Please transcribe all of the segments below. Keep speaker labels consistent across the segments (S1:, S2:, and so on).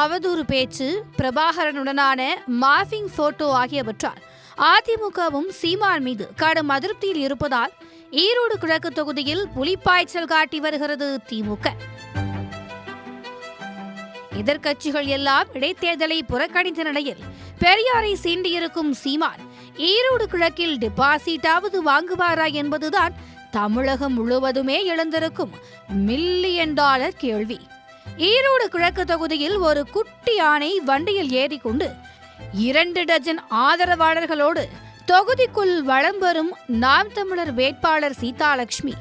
S1: அவதூறு பேச்சு, பிரபாகரனுடனான morphing photo ஆகியவற்றால் அதிமுகவும் சீமான் மீது கடும் அதிருப்தியில் இருப்பதால் ஈரோடு கிழக்கு தொகுதியில் புலிப்பாய்ச்சல் காட்டி வருகிறது திமுக. எதிர்க்கட்சிகள் எல்லாம் இடைத்தேர்தலை புறக்கணித்த நிலையில் பெரியாரை சீண்டியிருக்கும் சீமான் ஈரோடு கிழக்கில் டெபாசிட்டாவது வாங்குவாரா என்பதுதான் தமிழகம் முழுவதுமே எழுந்திருக்கும் $1,000,000 கேள்வி. ஈரோடு கிழக்கு தொகுதியில் ஒரு குட்டி யானை வண்டியில் ஏறிக்கொண்டு 2 டஜன் ஆதரவாளர்களோடு தொகுதிக்குள் வலம் வரும் நாம் தமிழர் வேட்பாளர் சீதாலட்சுமி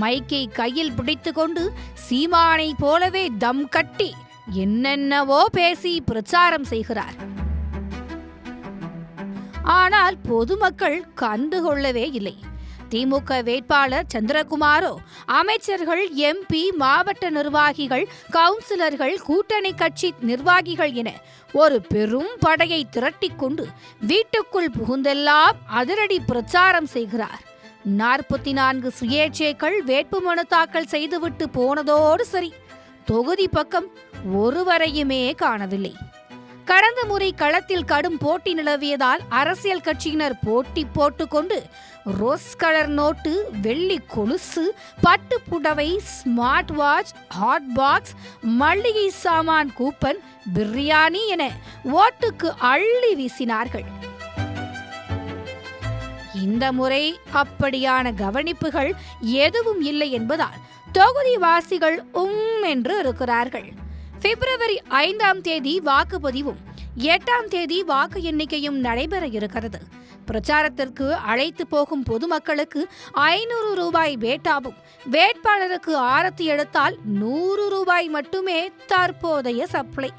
S1: மைக்கை கையில் பிடித்துக்கொண்டு சீமானை போலவே தம் கட்டி என்னென்னவோ பேசி பிரச்சாரம் செய்கிறார். ஆனால் பொதுமக்கள் கண்டுகொள்ளவே இல்லை. திமுக வேட்பாளர் சந்திரகுமாரோ அமைச்சர்கள், MP, மாவட்ட நிர்வாகிகள், கவுன்சிலர்கள், கூட்டணி கட்சி நிர்வாகிகள் என ஒரு பெரும் படையை திரட்டிக் கொண்டு வீட்டுக்குள் புகுந்தெல்லாம் அதிரடி பிரச்சாரம் செய்கிறார். 44 சுயேட்சைகள் வேட்புமனு தாக்கல் செய்துவிட்டு போனதோடு சரி, தொகுதி பக்கம் ஒருவரையுமே காணவில்லை. கடந்த முறை களத்தில் கடும் போட்டி நிலவியதால் அரசியல் கட்சியினர் போட்டி போட்டுக்கொண்டு ரோஸ் கலர் நோட்டு, வெள்ளி கொலுசு, பட்டு புடவை, ஸ்மார்ட் வாட்ச், ஹாட் பாக்ஸ், மளிகை சாமான் கூப்பன், பிரியாணி என ஓட்டுக்கு அள்ளி வீசினார்கள். இந்த முறை அப்படியான கவனிப்புகள் எதுவும் இல்லை என்பதால் தொகுதிவாசிகள் என்று இருக்கிறார்கள். பிப்ரவரி 5ஆம் தேதி வாக்குப்பதிவும் 8ஆம் தேதி வாக்கு எண்ணிக்கையும் நடைபெற இருக்கிறது. பிரச்சாரத்திற்கு அழைத்து போகும் பொதுமக்களுக்கு ₹500 பேட்டாவும், வேட்பாளருக்கு ஆரத்தி எடுத்தால் ₹100 மட்டுமே தற்போதைய சப்ளை.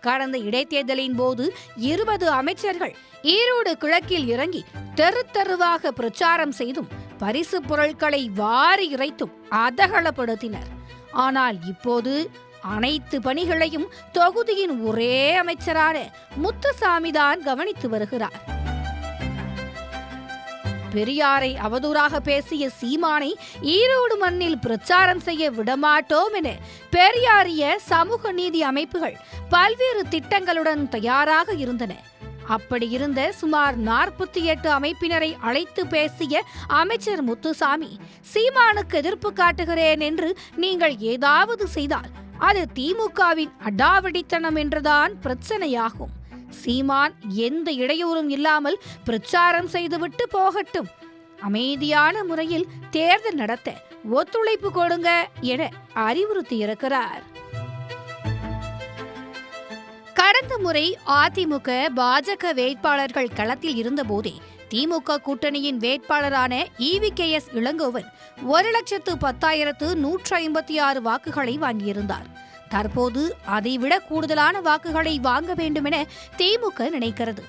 S1: கடந்த இடைத்தேர்தலின் போது 20 அமைச்சர்கள் ஈரோடு கிழக்கில் இறங்கி தெரு தெருவாக பிரச்சாரம் செய்தும் பரிசு பொருட்களை வாரி இறைத்தும் அதகலப்படுத்தினர். ஆனால் இப்போது அனைத்து பணிகளையும் தொகுதியின் ஒரே அமைச்சரான முத்துசாமிதான் கவனித்து வருகிறார். பெரியாரை அவதூறாக பேசிய சீமானை ஈரோடு மண்ணில் பிரச்சாரம் செய்ய விடமாட்டோம் என பெரியாரிய சமூக நீதி அமைப்புகள் பல்வேறு திட்டங்களுடன் தயாராக இருந்தன. அப்படி இருந்த சுமார் 48 அமைப்பினரை அழைத்து பேசிய அமைச்சர் முத்துசாமி, சீமானுக்கு எதிர்ப்பு காட்டுகிறேன் என்று நீங்கள் ஏதாவது செய்தால் அது திமுகவின் அடாவடித்தனம் என்றுதான் பிரச்சனையாகும். சீமான் எந்த இடையூறும் இல்லாமல் பிரச்சாரம் செய்துவிட்டு போகட்டும், அமைதியான முறையில் தேர்தல் நடத்த ஒத்துழைப்பு கொடுங்க என அறிவுறுத்தியிருக்கிறார். கடந்த முறை அதிமுக, பாஜக வேட்பாளர்கள் களத்தில் இருந்தபோதே திமுக கூட்டணியின் வேட்பாளரான EVKS இளங்கோவன் 1,10,156 வாக்குகளை வாங்கியிருந்தார். தற்போது அதைவிட கூடுதலான வாக்குகளை வாங்க வேண்டும் என திமுக நினைக்கிறது.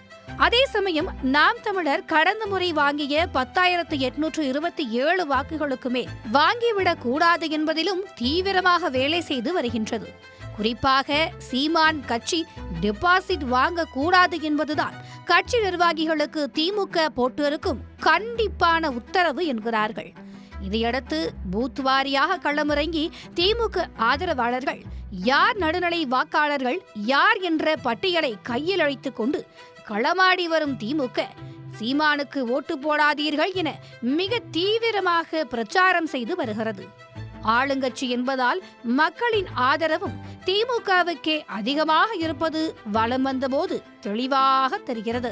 S1: அதே சமயம் நாம் தமிழர் கடந்த முறை வாங்கிய 10,827 வாக்குகளுக்கு மேல் வாங்கிவிடக் கூடாது என்பதிலும் தீவிரமாக வேலை செய்து வருகின்றது. குறிப்பாக சீமான் கட்சி டெபாசிட் வாங்க கூடாது என்பதுதான் கட்சி நிர்வாகிகளுக்கு திமுக போட்டிருக்கும் கண்டிப்பான உத்தரவு என்கிறார்கள். இதையடுத்து பூத் வாரியாக களமிறங்கி திமுக ஆதரவாளர்கள் யார் நடுநிலை வாக்காளர்கள் யார் என்ற பட்டியலை கையில் அழைத்துக் கொண்டு களமாடி வரும் திமுக, சீமானுக்கு ஓட்டு போடாதீர்கள் என மிக தீவிரமாக பிரச்சாரம் செய்து வருகிறது. ஆளுங்கட்சி என்பதால் மக்களின் ஆதரவும் திமுகவுக்கே அதிகமாக இருப்பது வலம் வந்தபோது தெளிவாக தெரிகிறது.